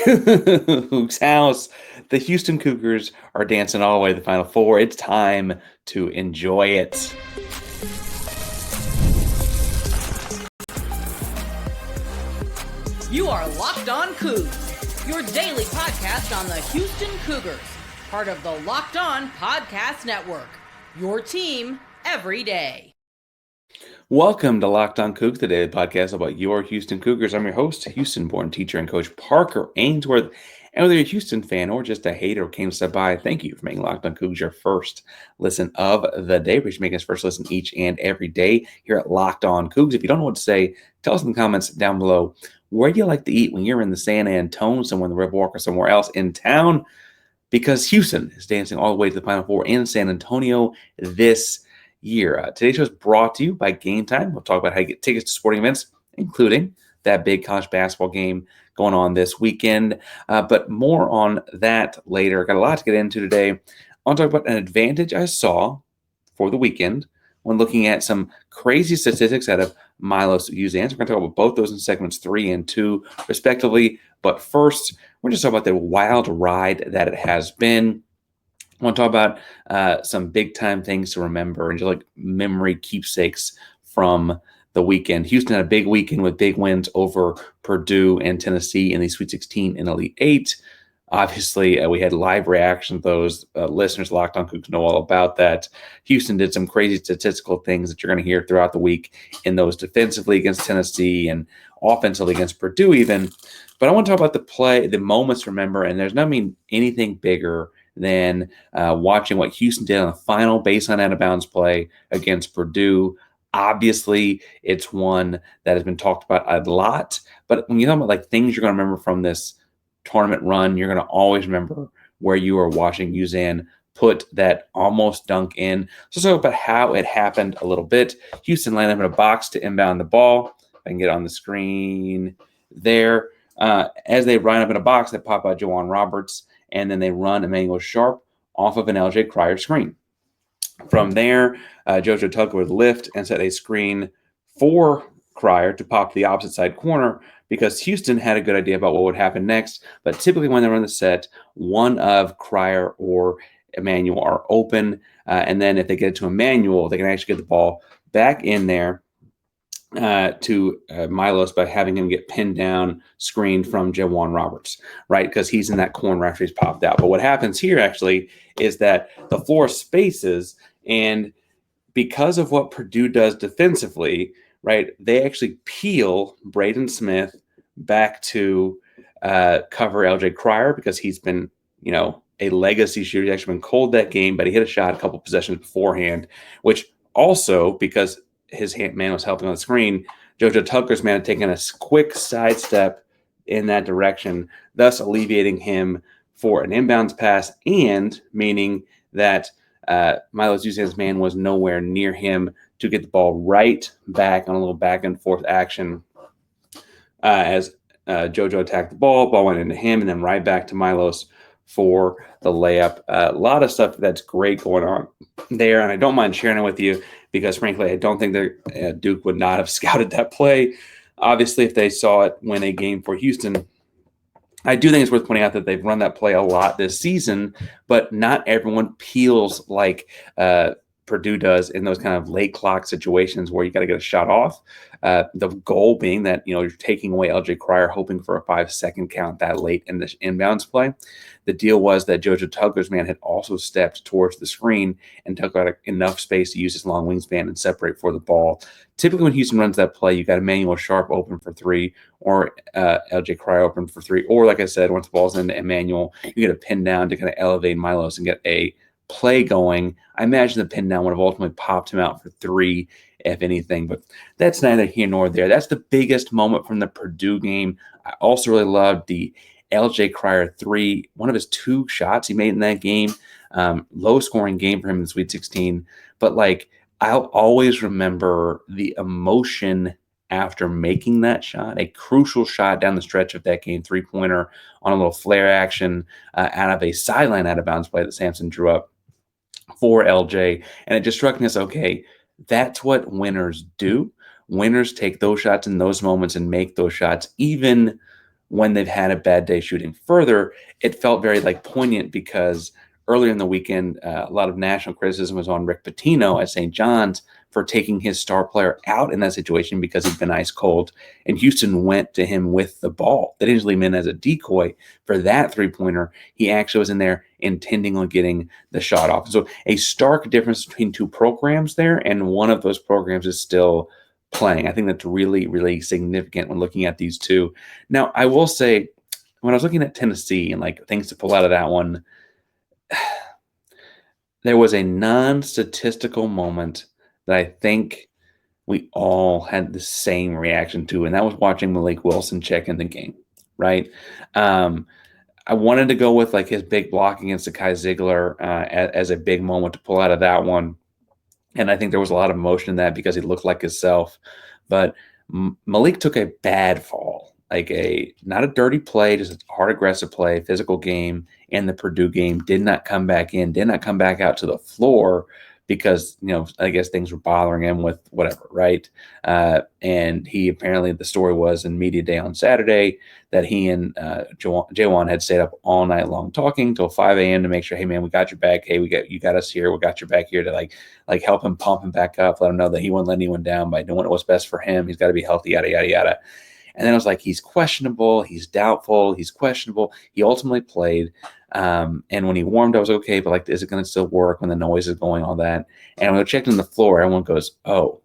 Coogs House. The Houston Cougars are dancing all the way to the Final Four. It's time to enjoy it. You are Locked On Cougs, your daily podcast on the Houston Cougars, part of the Locked On Podcast Network, your team every day. Welcome to Locked On Cougs, the daily podcast about your Houston Cougars. I'm your host, Houston-born teacher and coach Parker Ainsworth. And whether you're a Houston fan or just a hater who came to step by, thank you for making Locked On Cougs your first listen of the day. We should make us first listen each and every day here at Locked On Cougs. If you don't know what to say, tell us in the comments down below. Where do you like to eat when you're in the San Antonio, somewhere in the Riverwalk, or somewhere else in town? Because Houston is dancing all the way to the Final Four in San Antonio this year. Today's show is brought to you by Game Time. We'll talk about how you get tickets to sporting events, including that big college basketball game going on this weekend. But more on that later. Got a lot to get into today. I want to talk about an advantage I saw for the weekend when looking at some crazy statistics out of Milos Uzan. So we're going to talk about both those in segments 3 and 2, respectively. But first, we're just talking about the wild ride that it has been. I want to talk about some big-time things to remember and just like memory keepsakes from the weekend. Houston had a big weekend with big wins over Purdue and Tennessee in the Sweet 16 and Elite 8. Obviously, we had live reaction to those. Listeners Locked On Cougs know all about that. Houston did some crazy statistical things that you're going to hear throughout the week in those defensively against Tennessee and offensively against Purdue even. But I want to talk about the play, the moments to remember, and there's not anything bigger than watching what Houston did on the final baseline out of bounds play against Purdue. Obviously, it's one that has been talked about a lot. But when you talk about like things you're going to remember from this tournament run, you're going to always remember where you were watching Uzan put that almost dunk in. So let's talk about how it happened a little bit. Houston landed up in a box to inbound the ball. If I can get it on the screen there. As they line up in a box, they pop out Juwan Roberts, and then they run Emmanuel Sharp off of an LJ Cryer screen. From there, JoJo Tucker would lift and set a screen for Cryer to pop the opposite side corner because Houston had a good idea about what would happen next. But typically when they run the set, one of Cryer or Emmanuel are open. And then if they get it to Emmanuel, they can actually get the ball back in there to Milos by having him get pinned down, screened from Juwan Roberts, right? Because he's in that corner after he's popped out. But what happens here actually is that the floor spaces, and because of what Purdue does defensively, right, they actually peel Braden Smith back to cover LJ Cryer because he's been, a legacy shooter. He's actually been cold that game, but he hit a shot a couple possessions beforehand, which also, because his man was helping on the screen, JoJo Tucker's man had taken a quick sidestep in that direction, thus alleviating him for an inbounds pass, and meaning that Milos Uzan's man was nowhere near him to get the ball right back on a little back and forth action as JoJo attacked the ball went into him, and then right back to Milos for the layup. A lot of stuff that's great going on there, and I don't mind sharing it with you because, frankly, I don't think that Duke would not have scouted that play. Obviously, if they saw it win a game for Houston, I do think it's worth pointing out that they've run that play a lot this season, but not everyone peels like Purdue does in those kind of late clock situations where you got to get a shot off. The goal being that, you're taking away LJ Cryer, hoping for a 5-second count that late in the inbounds play. The deal was that JoJo Tucker's man had also stepped towards the screen and took out enough space to use his long wingspan and separate for the ball. Typically when Houston runs that play, you got Emmanuel Sharp open for 3 or LJ Cryer open for 3. Or like I said, once the ball's into Emmanuel, you get a pin down to kind of elevate Milos and get a play going. I imagine the pin down would have ultimately popped him out for 3, if anything, but that's neither here nor there. That's the biggest moment from the Purdue game. I also really loved the LJ Cryer 3, one of his 2 shots he made in that game. Low scoring game for him in the Sweet 16, but I'll always remember the emotion after making that shot, a crucial shot down the stretch of that game, 3-pointer on a little flare action out of a sideline out of bounds play that Sampson drew up for LJ. And it just struck me as, okay, that's what winners do. Winners take those shots in those moments and make those shots, even when they've had a bad day shooting. Further, it felt very poignant because earlier in the weekend, a lot of national criticism was on Rick Pitino at St. John's for taking his star player out in that situation because he'd been ice cold. And Houston went to him with the ball. They didn't just leave him in as a decoy for that three-pointer. He actually was in there intending on getting the shot off. So a stark difference between two programs there, and one of those programs is still playing. I think that's really, really significant when looking at these two. Now, I will say, when I was looking at Tennessee and things to pull out of that one, there was a non-statistical moment that I think we all had the same reaction to, and that was watching Malik Wilson check in the game, right? I wanted to go with his big block against Kai Ziegler as a big moment to pull out of that one. And I think there was a lot of emotion in that because he looked like himself. But Malik took a bad fall, not a dirty play, just a hard, aggressive play, physical game in the Purdue game. Did not come back in, did not come back out to the floor because, I guess things were bothering him with whatever, right? And he apparently, the story was in media day on Saturday that he and Jawan had stayed up all night long talking till 5 a.m. to make sure, hey man, we got your back. Hey, you got us here. We got your back here to help him pump him back up, let him know that he won't let anyone down by doing what's best for him. He's got to be healthy, yada, yada, yada. And then I was he's questionable, he's doubtful, he's questionable. He ultimately played. And when he warmed, I was okay, but is it going to still work when the noise is going, all that? And when I checked on the floor, everyone goes, oh,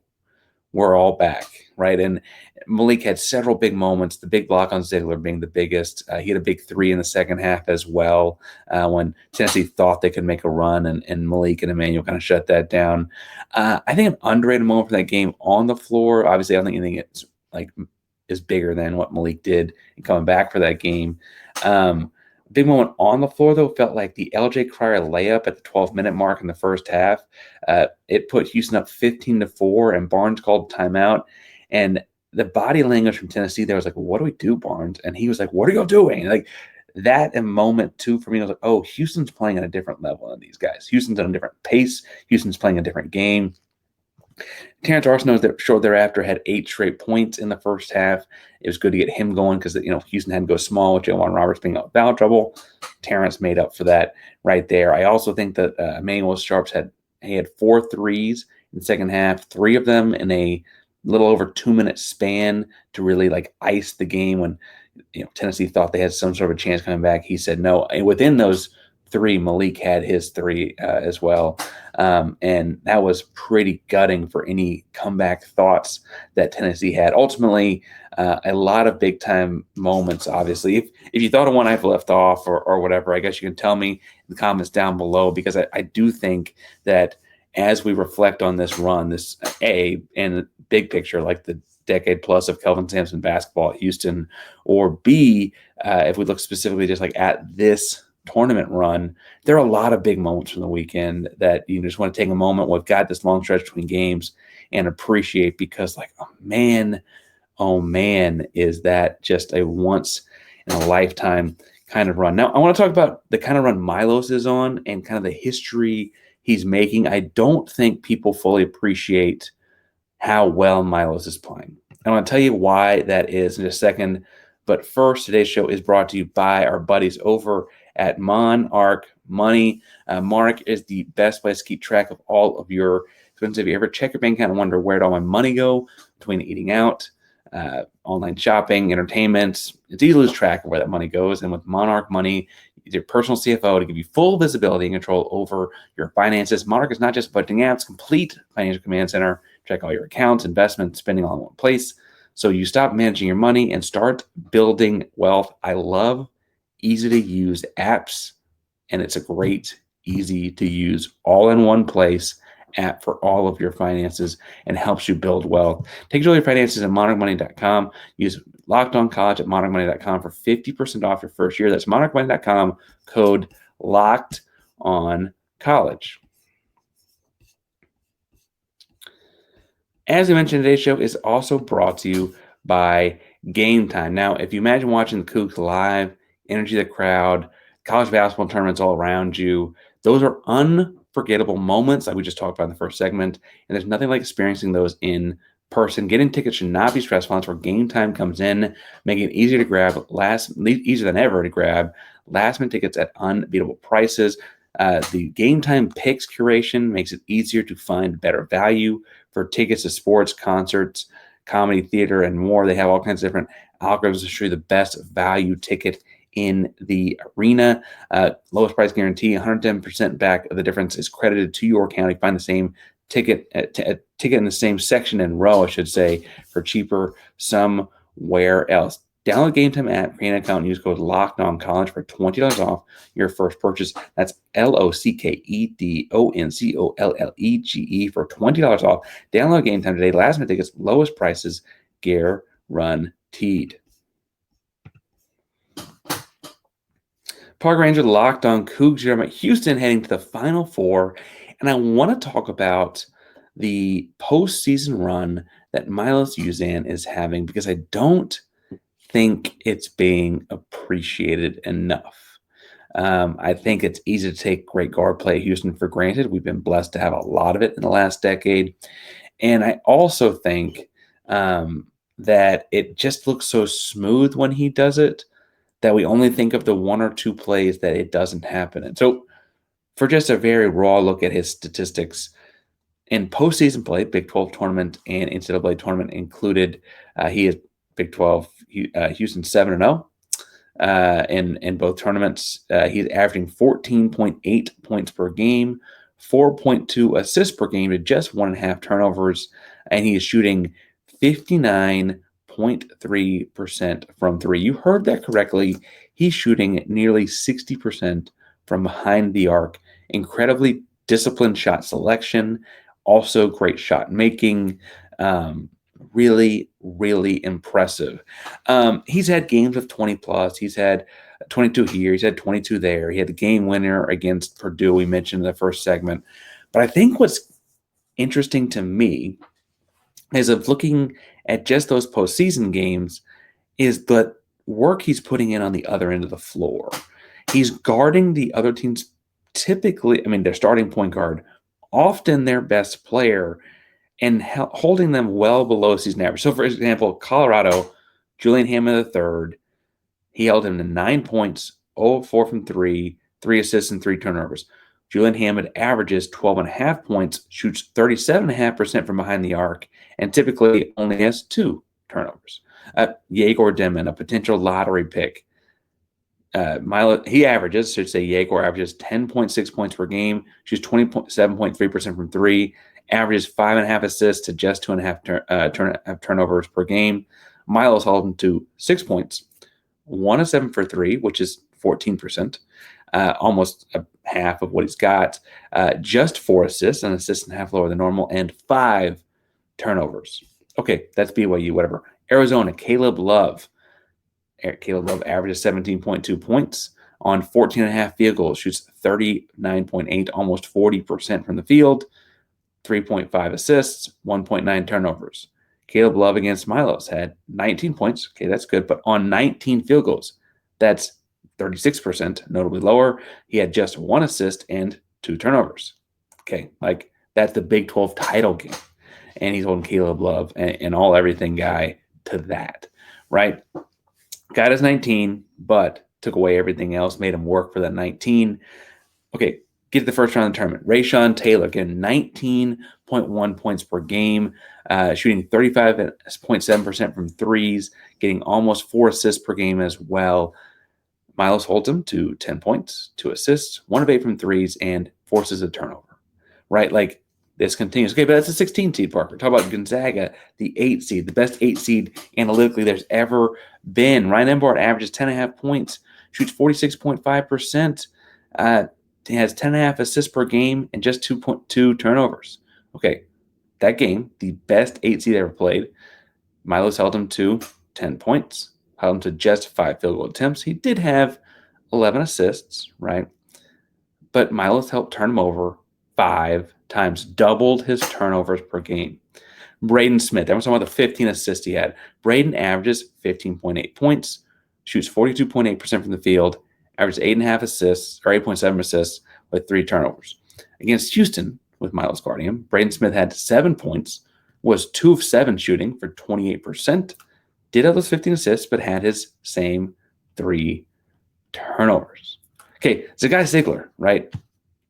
we're all back, right? And Malik had several big moments, the big block on Ziegler being the biggest. He had a big three in the second half as well when Tennessee thought they could make a run, and Malik and Emmanuel kind of shut that down. I think an underrated moment for that game on the floor, obviously I don't think anything it's is bigger than what Malik did in coming back for that game. Big moment on the floor, though, felt like the LJ Cryer layup at the 12-minute mark in the first half. It put Houston up 15-4, and Barnes called timeout. And the body language from Tennessee there was what do we do, Barnes? And he was what are y'all doing? That moment, too, for me, I was oh, Houston's playing at a different level than these guys. Houston's at a different pace. Houston's playing a different game. Terrence Arsenault shortly thereafter had 8 straight points in the first half. It was good to get him going because Houston had to go small with Jawan Roberts being out of foul trouble. Terrence made up for that right there. I also think that Emmanuel Sharps had 4 threes in the second half, 3 of them in a little over 2-minute span to really ice the game when Tennessee thought they had some sort of a chance coming back. He said no. And within those 3, Malik had his 3 as well. And that was pretty gutting for any comeback thoughts that Tennessee had. Ultimately, a lot of big-time moments, obviously. If you thought of one I've left off or whatever, I guess you can tell me in the comments down below, because I do think that as we reflect on this run, this A, and the big picture, the decade plus of Kelvin Sampson basketball at Houston, or B, if we look specifically just at this tournament run, there are a lot of big moments from the weekend that you just want to take a moment. We've got this long stretch between games and appreciate, because oh man, is that just a once in a lifetime kind of run. Now I want to talk about the kind of run Milos is on and kind of the history he's making. I don't think people fully appreciate how well Milos is playing. I want to tell you why that is in a second. But first, today's show is brought to you by our buddies over at Monarch Money. Monarch is the best place to keep track of all of your expenses. If you ever check your bank account and wonder where'd all my money go between eating out, online shopping, entertainment, it's easy to lose track of where that money goes. And with Monarch Money, it's your personal CFO to give you full visibility and control over your finances. Monarch is not just a budgeting app, it's a complete financial command center. Check all your accounts, investments, spending all in one place, so you stop managing your money and start building wealth. I love easy-to-use apps, and it's a great, easy-to-use, all-in-one place app for all of your finances and helps you build wealth. Take control of your finances at monarchmoney.com. Use Locked On College at monarchmoney.com for 50% off your first year. That's monarchmoney.com, code Locked On College. As I mentioned, today's show is also brought to you by Game Time. Now, if you imagine watching the Cougs live, energy of the crowd, college basketball tournaments all around you, those are unforgettable moments like we just talked about in the first segment, and there's nothing like experiencing those in person. Getting tickets should not be stressful. That's where game time comes in, making it easier than ever to grab last-minute tickets at unbeatable prices. The game time picks curation makes it easier to find better value for tickets to sports, concerts, comedy, theater, and more. They have all kinds of different algorithms to show you the best value ticket in the arena. Lowest price guarantee, 110% back of the difference is credited to your account. You find the same ticket in the same section and row, I should say, for cheaper somewhere else. Download Game Time app, create an account, and use code LOCKEDONCollege for $20 off your first purchase. That's LOCKEDONCOLLEGE for $20 off. Download Game Time today. Last minute tickets, lowest prices, guaranteed. Parker Ainsworth, Locked On Cougs. You're about Houston heading to the Final Four, and I want to talk about the postseason run that Milos Uzan is having because I don't think it's being appreciated enough. I think it's easy to take great guard play at Houston for granted. We've been blessed to have a lot of it in the last decade. And I also think that it just looks so smooth when he does it that we only think of the one or two plays that it doesn't happen. And so for just a very raw look at his statistics, in postseason play, Big 12 tournament and NCAA tournament included, he is Big 12, Houston 7-0 in both tournaments. He's averaging 14.8 points per game, 4.2 assists per game to just 1.5 turnovers, and he is shooting 59.3% from three. You heard that correctly. He's shooting nearly 60% from behind the arc. Incredibly disciplined shot selection, also great shot making. Really, really impressive. He's had games of 20 plus. He's had 22 here. He's had 22 there. He had the game winner against Purdue, we mentioned in the first segment. But I think what's interesting to me is of looking at just those postseason games is the work he's putting in on the other end of the floor. He's guarding the other team's typically, their starting point guard, often their best player, and holding them well below season average. So, for example, Colorado, Julian Hammond III, he held him to 9 points, 0 of 4 from 3, 3 assists, and 3 turnovers. Julian Hammond averages 12.5 points, shoots 37.5% from behind the arc, and typically only has 2 turnovers. Yegor Demon, a potential lottery pick. Yegor averages 10.6 points per game, shoots 27.3% from 3, averages 5.5 assists to just 2.5 turnovers per game. Milos held him to 6 points, 1 of 7 for 3, which is 14%, almost a half of what he's got. Just 4 assists, an assist and a half lower than normal, and 5 turnovers. Okay, that's BYU, whatever. Arizona, Caleb Love. Caleb Love averages 17.2 points on 14.5 field goals, shoots 39.8, almost 40% from the field, 3.5 assists, 1.9 turnovers. Caleb Love against Milos had 19 points. Okay, that's good, but on 19 field goals, that's 36%, notably lower. He had just 1 assist and 2 turnovers. Okay, that's the Big 12 title game. And he's holding Caleb Love and all everything guy to that, right? Got his 19, but took away everything else, made him work for that 19. Okay, get to the first round of the tournament. Rayshawn Taylor getting 19.1 points per game, shooting 35.7% from threes, getting almost 4 assists per game as well. Milos holds him to 10 points, 2 assists, 1 of 8 from threes, and forces a turnover, right? This continues. Okay, but that's a 16 seed, Parker. Talk about Gonzaga, the 8 seed, the best 8 seed analytically there's ever been. Ryan Embard averages 10.5 points, shoots 46.5%, he has 10.5 assists per game, and just 2.2 turnovers. Okay, that game, the best 8 seed ever played, Milos held him to 10 points, held him to just 5 field goal attempts. He did have 11 assists, right? But Milos helped turn him over 5 times, doubled his turnovers per game. Braden Smith, everyone's talking about the 15 assists he had. Braden averages 15.8 points, shoots 42.8% from the field, averages 8.5 assists, or 8.7 assists with 3 turnovers. Against Houston, with Milos guarding him, Braden Smith had 7 points, was 2 of 7 shooting for 28%, did have those 15 assists, but had his same 3 turnovers. Okay, Zagai Ziegler, right?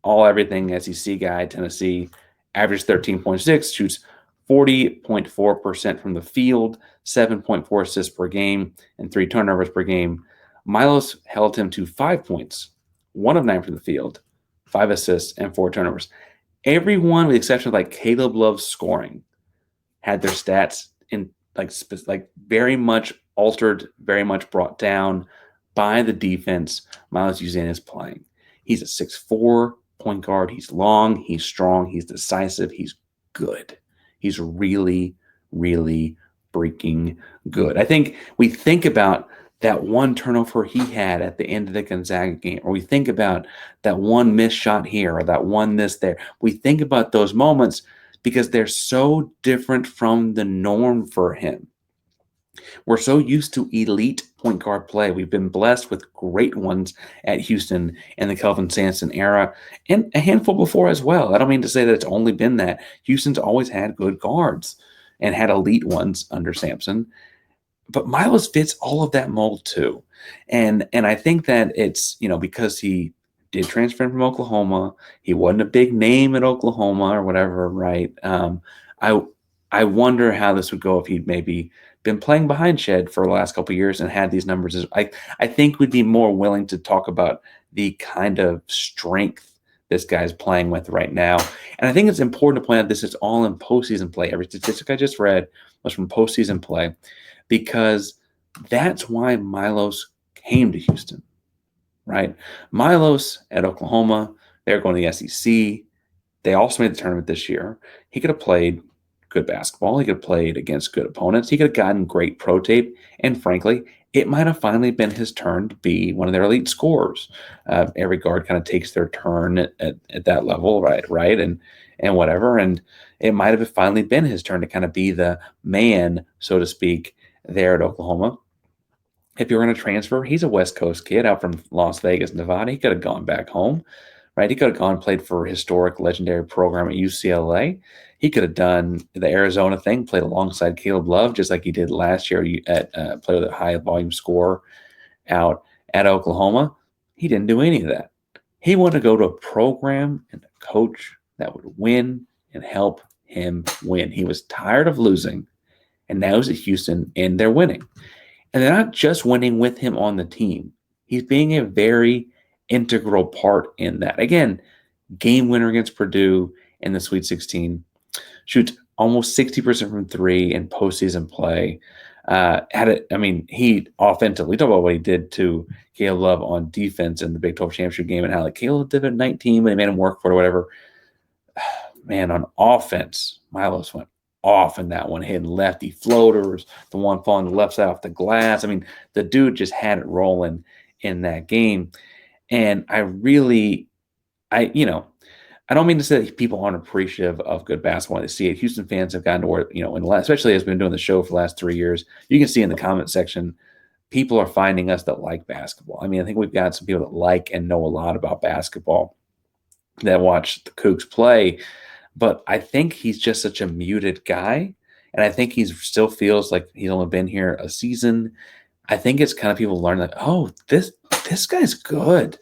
All everything SEC guy, Tennessee, average 13.6, shoots 40.4% from the field, 7.4 assists per game, and 3 turnovers per game. Milos held him to 5 points, 1 of 9 from the field, 5 assists, and 4 turnovers. Everyone, with the exception of like Caleb Love's scoring, had their stats in like very much altered, very much brought down by the defense Milos Uzan is playing. He's a 6'4" point guard. He's long, he's strong, he's decisive, he's good. He's really, really freaking good. I think we think about that one turnover he had at the end of the Gonzaga game, or we think about that one missed shot here, or that one miss there. We think about those moments because they're so different from the norm for him. We're so used to elite point guard play. We've been blessed with great ones at Houston in the Kelvin Sampson era, and a handful before as well. I don't mean to say that it's only been that. Houston's always had good guards and had elite ones under Sampson. But Milos fits all of that mold too. And I think that it's, because he did transfer from Oklahoma, he wasn't a big name at Oklahoma or whatever, right? I wonder how this would go if he'd maybe been playing behind Shed for the last couple of years and had these numbers. I think we'd be more willing to talk about the kind of strength this guy's playing with right now. And I think it's important to point out this is all in postseason play. Every statistic I just read was from postseason play, because that's why Milos came to Houston, right? Milos at Oklahoma, they're going to the SEC. They also made the tournament this year. He could have played good basketball. He could have played against good opponents. He could have gotten great pro tape. And frankly, it might have finally been his turn to be one of their elite scorers. Every guard kind of takes their turn at that level, right? And whatever. And it might have finally been his turn to kind of be the man, so to speak, there at Oklahoma. If you're going to transfer, he's a West Coast kid out from Las Vegas, Nevada. He could have gone back home, right? He could have gone and played for a historic, legendary program at UCLA. He could have done the Arizona thing, played alongside Caleb Love, just like he did last year at play with a high volume score out at Oklahoma. He didn't do any of that. He wanted to go to a program and a coach that would win and help him win. He was tired of losing, and now he's at Houston, and they're winning. And they're not just winning with him on the team. He's being a very integral part in that. Again, game winner against Purdue in the Sweet 16. Shoots almost 60% from 3 in postseason play. He offensively, talk about what he did to Caleb Love on defense in the Big 12 championship game, and how like Caleb did it at 19, but they made him work for it or whatever. Man, on offense, Milos went off in that one, hitting lefty floaters, the one falling the left side off the glass. I mean, the dude just had it rolling in that game. And I don't mean to say that people aren't appreciative of good basketball when they see it. Houston fans have gotten to where, especially as we've been doing the show for the last 3 years, you can see in the comment section, people are finding us that like basketball. I mean, I think we've got some people that like and know a lot about basketball that watch the Cougs play. But I think he's just such a muted guy. And I think he still feels like he's only been here a season. I think it's kind of people learn that, oh, this guy's good.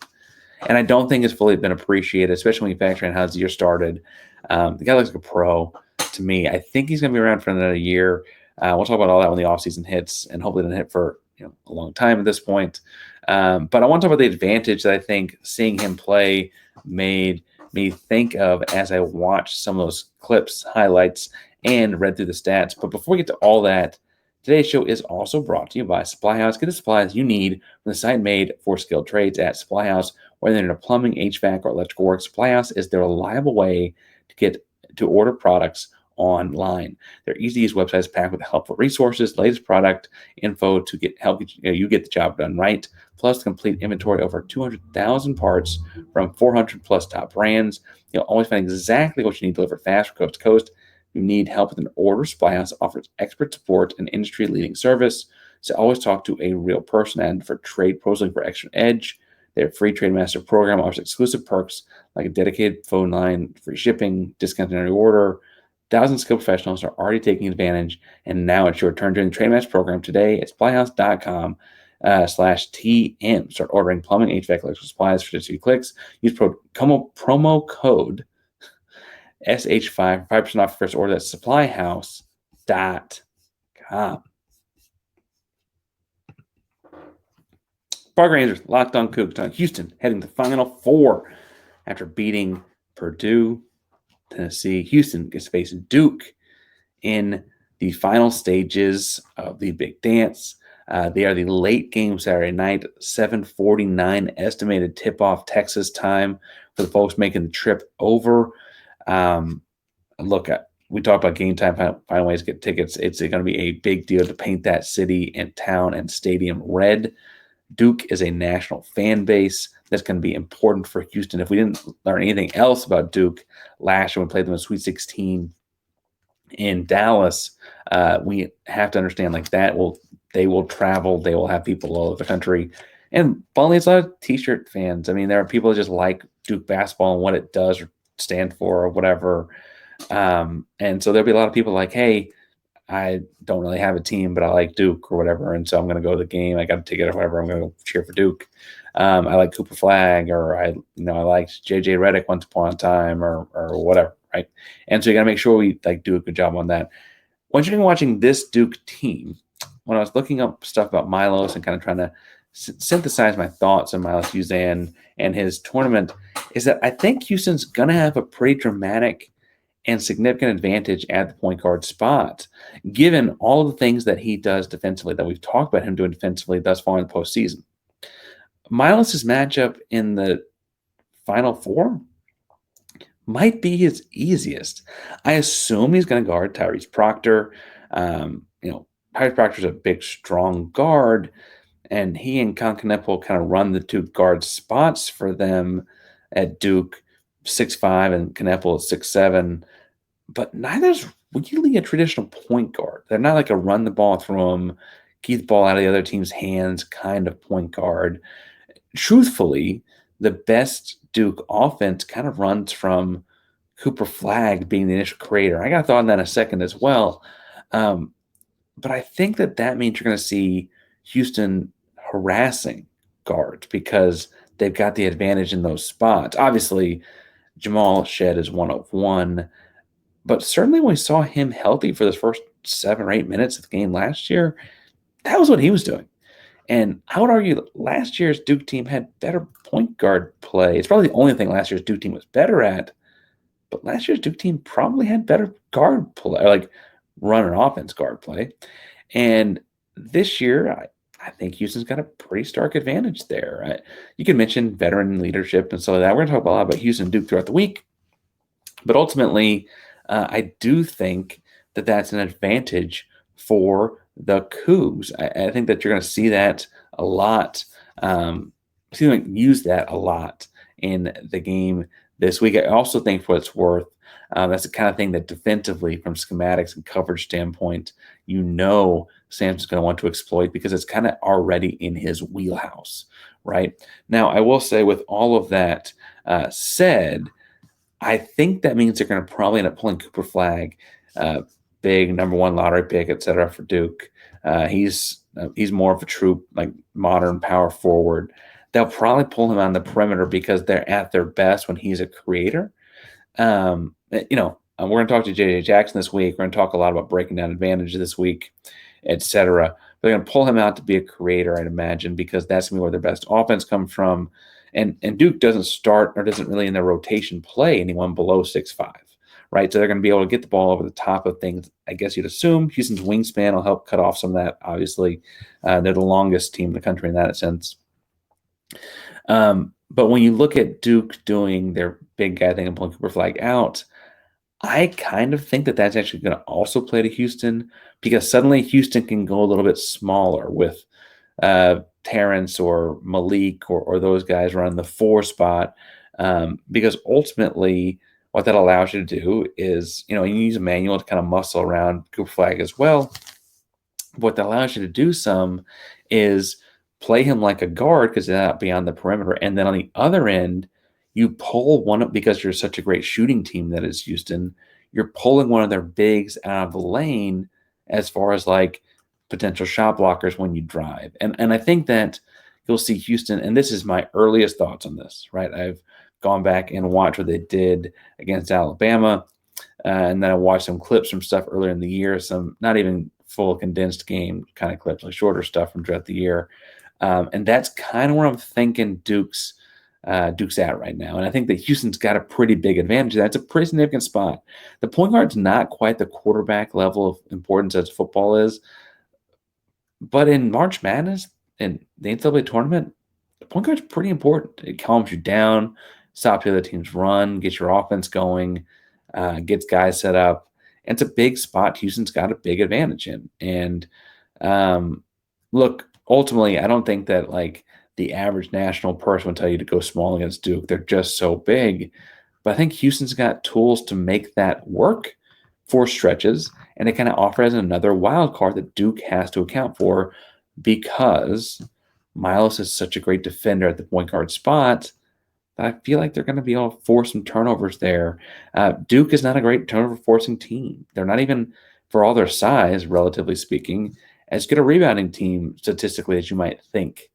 And I don't think it's fully been appreciated, especially when you factor in how his year started. The guy looks like a pro to me. I think he's going to be around for another year. We'll talk about all that when the offseason hits, and hopefully it doesn't hit for a long time at this point. But I want to talk about the advantage that I think seeing him play made me think of as I watched some of those clips, highlights, and read through the stats. But before we get to all that, today's show is also brought to you by Supply House. Get the supplies you need from the site made for skilled trades at Supply House. Whether they're into plumbing, HVAC, or electrical work, Supply House is the reliable way to order products online. Their easy-to-use website is packed with helpful resources, latest product info to help you get the job done right, plus complete inventory over 200,000 parts from 400 plus top brands. You'll always find exactly what you need delivered fast from coast to coast. If you need help with an order, Supply House offers expert support and industry-leading service. So always talk to a real person. And for trade pros looking for extra edge, their free Trade Master program offers exclusive perks like a dedicated phone line, free shipping, discounted on your order, Thousands of skilled professionals are already taking advantage, and now it's your turn during the Trade Match program today. It's playhouse.com/TM. Start ordering plumbing, HVAC, electrical supplies for just a few clicks. Use promo code SH5 for 5% off your first order. That's supplyhouse.com. Parker Ainsworth, Locked on Cougs. Houston heading to Final Four after beating Purdue, Tennessee. Houston gets to face Duke in the final stages of the big dance. They are the late game Saturday night, 7:49 estimated tip-off Texas time for the folks making the trip over. We talked about game time, find ways to get tickets. It's going to be a big deal to paint that city and town and stadium red. Duke is a national fan base. That's going to be important for Houston. If we didn't learn anything else about Duke last year when we played them in Sweet 16 in Dallas, we have to understand they will travel. They will have people all over the country. And finally, it's a lot of T-shirt fans. I mean, there are people that just like Duke basketball and what it does or stand for or whatever. And so there'll be a lot of people like, hey, I don't really have a team, but I like Duke or whatever. And so I'm going to go to the game. I got a ticket or whatever. I'm going to go cheer for Duke. I like Cooper Flag, or I liked JJ Redick once upon a time or whatever. Right. And so you got to make sure we do a good job on that. Once you're watching this Duke team, when I was looking up stuff about Milos and kind of trying to synthesize my thoughts on Milos Uzan and his tournament, is that I think Houston's going to have a pretty dramatic and significant advantage at the point guard spot, given all the things that he does defensively, that we've talked about him doing defensively thus far in the postseason. Milos' matchup in the Final Four might be his easiest. I assume he's going to guard Tyrese Proctor. Tyrese Proctor's a big, strong guard, and he and Kneppel kind of run the two guard spots for them at Duke, 6'5", and Kneppel is 6'7", but neither's really a traditional point guard. They're not like a run the ball through them, keep the ball out of the other team's hands kind of point guard. Truthfully, the best Duke offense kind of runs from Cooper Flag being the initial creator. I got a thought on that in a second as well. But I think that means you're going to see Houston harassing guards because they've got the advantage in those spots. Obviously, Jamal Shed is 1 of 1, but certainly when we saw him healthy for the first 7 or 8 minutes of the game last year, that was what he was doing. And I would argue that last year's Duke team had better point guard play. It's probably the only thing last year's Duke team was better at, but last year's Duke team probably had better guard play, like run and offense guard play. And this year, I think Houston's got a pretty stark advantage there. You can mention veteran leadership and stuff like that. We're going to talk a lot about Houston and Duke throughout the week. But ultimately, I do think that that's an advantage for the Cougs. I think that you're going to see that a lot. See them use that a lot in the game this week. I also think, for what it's worth, that's the kind of thing that defensively, from schematics and coverage standpoint, Samson's going to want to exploit because it's kind of already in his wheelhouse, right? Now, I will say, with all of that said, I think that means they're going to probably end up pulling Cooper Flag, big number 1 lottery pick, et cetera, for Duke. He's more of a true modern power forward. They'll probably pull him on the perimeter because they're at their best when he's a creator. We're going to talk to J.J. Jackson this week. We're going to talk a lot about breaking down advantage this week, et cetera. But they're going to pull him out to be a creator, I'd imagine, because that's going to be where their best offense comes from. And Duke doesn't start, or doesn't really in their rotation play anyone below 6'5", right? So they're going to be able to get the ball over the top of things, I guess you'd assume. Houston's wingspan will help cut off some of that, obviously. They're the longest team in the country in that sense. But when you look at Duke doing their big guy thing and pulling Cooper Flag out, I kind of think that that's actually going to also play to Houston, because suddenly Houston can go a little bit smaller with Terrence or Malik or those guys running the 4 spot, because ultimately what that allows you to do is, you use a manual to kind of muscle around Cooper Flag as well. What that allows you to do some is play him like a guard because they're not beyond the perimeter. And then on the other end, you pull one up, because you're such a great shooting team that is Houston. you're pulling one of their bigs out of the lane as far as like potential shot blockers when you drive. And I think that you'll see Houston, and this is my earliest thoughts on this, right? I've gone back and watched what they did against Alabama. And then I watched some clips from stuff earlier in the year, some not even full condensed game kind of clips, like shorter stuff from throughout the year. And that's kind of where I'm thinking Duke's at right now. And I think that Houston's got a pretty big advantage. That's a pretty significant spot. The point guard's not quite the quarterback level of importance as football is. But in March Madness, in the NCAA tournament, the point guard's pretty important. It calms you down, stops the other team's run, gets your offense going, gets guys set up. And it's a big spot Houston's got a big advantage in. And look, ultimately, I don't think that like the average national person would tell you to go small against Duke. They're just so big. But I think Houston's got tools to make that work for stretches, and it kind of offers another wild card that Duke has to account for because Milos is such a great defender at the point guard spot that I feel like they're going to be able to force some turnovers there. Duke is not a great turnover forcing team. They're not even, for all their size, relatively speaking, as good a rebounding team statistically as you might think.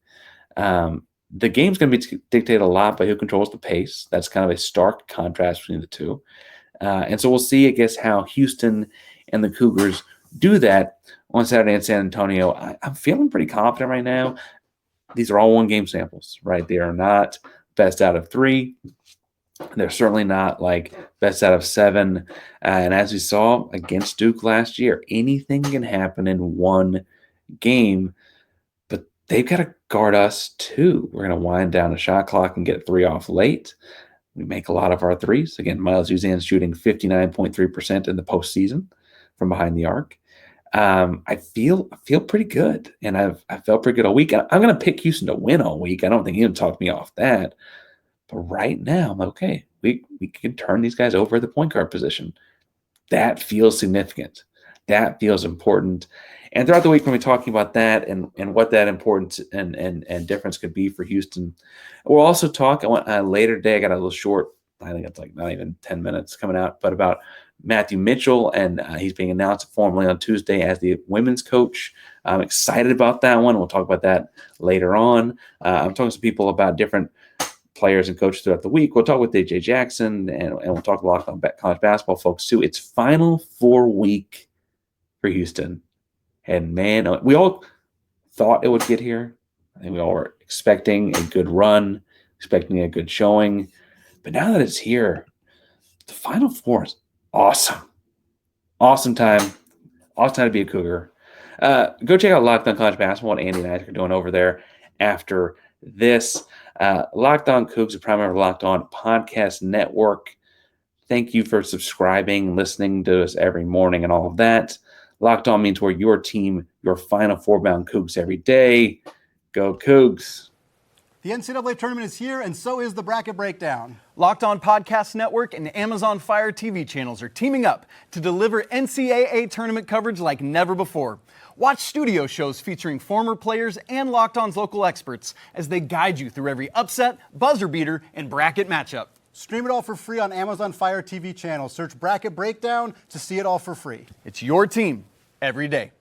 The game's going to be dictated a lot by who controls the pace. That's kind of a stark contrast between the two. And so we'll see, I guess, how Houston and the Cougars do that on Saturday in San Antonio. I'm feeling pretty confident right now. These are all one-game samples, right? They are not best out of 3. They're certainly not like best out of 7. And as we saw against Duke last year, anything can happen in one game. But they've got to guard us too. We're going to wind down the shot clock and get 3 off late. We make a lot of our threes. Again, Milos Uzan shooting 59.3% in the postseason from behind the arc. I feel pretty good, and I felt pretty good all week. And I'm going to pick Houston to win all week. I don't think anyone talked me off that. But right now, I'm like, okay, we can turn these guys over at the point guard position. That feels significant. That feels important. And throughout the week, when we're talking about that and what that importance and difference could be for Houston, we'll also talk later today. I got a little short, I think it's like not even 10 minutes coming out, but about Matthew Mitchell, and he's being announced formally on Tuesday as the women's coach. I'm excited about that one. We'll talk about that later on. I'm talking to people about different players and coaches throughout the week. We'll talk with AJ Jackson, and we'll talk a lot about college basketball folks too. It's Final Four week for Houston. And man, we all thought it would get here. I think we all were expecting a good run, expecting a good showing. But now that it's here, the Final Four is awesome. Awesome time. Awesome time to be a Cougar. Go check out Locked On College Basketball, what Andy and I are doing over there after this. Locked On Cougs, a primary Locked On podcast network. Thank you for subscribing, listening to us every morning and all of that. Locked On means we're your team, your Final Four bound Cougs every day. Go Cougs. The NCAA Tournament is here, and so is the Bracket Breakdown. Locked On Podcast Network and Amazon Fire TV channels are teaming up to deliver NCAA Tournament coverage like never before. Watch studio shows featuring former players and Locked On's local experts as they guide you through every upset, buzzer beater, and bracket matchup. Stream it all for free on Amazon Fire TV channel. Search Bracket Breakdown to see it all for free. It's your team every day.